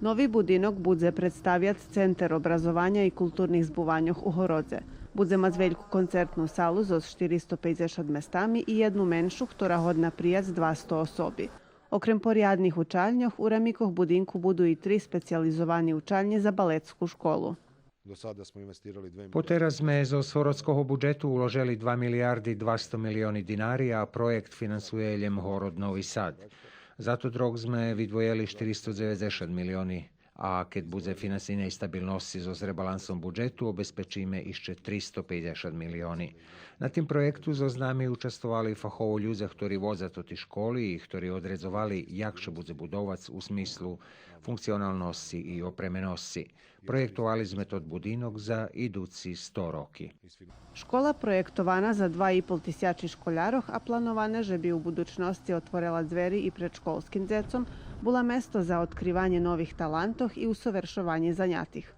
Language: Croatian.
Novi budinok budze predstavljat Center obrazovanja i kulturnih zbuvanjoh u Horodze. Budze ma zveljku koncertnu salu z 450 mestami i jednu menšu, ktora hodna prijac 200 osobi. Okrem porjadnih učalnjoh, u Ramikoh budinku budu i 3 specijalizovani učalnje za baletsku školu. Poteraz sme zo Horodského budžetu uložili 2 milijardi 200 milioni dinari, a projekt finansuje ljem Horod Novi Sad. Zato drog sme vidvojeli 490 milioni, a keď bude finansijnej stabilnosti zo rebalansom budžetu, obezpečíme ešte 350 milioni. Na tým projektu zo nami učestvovali fachovo ľudia, ktorí voza to ti školi i ktorí odredzovali, jak še bude budovac u smislu funkcionalnosti i opremenosti. Projektovali sme tot budinok za idúci 100 roki. Škola projektovana za 2,5 tisuća školjaroh, a planovane, že bi u budućnosti otvorila dveri i pred školskim decom, bula mesto za otkrivanje novih talantoh i usavršovanje zanjatih.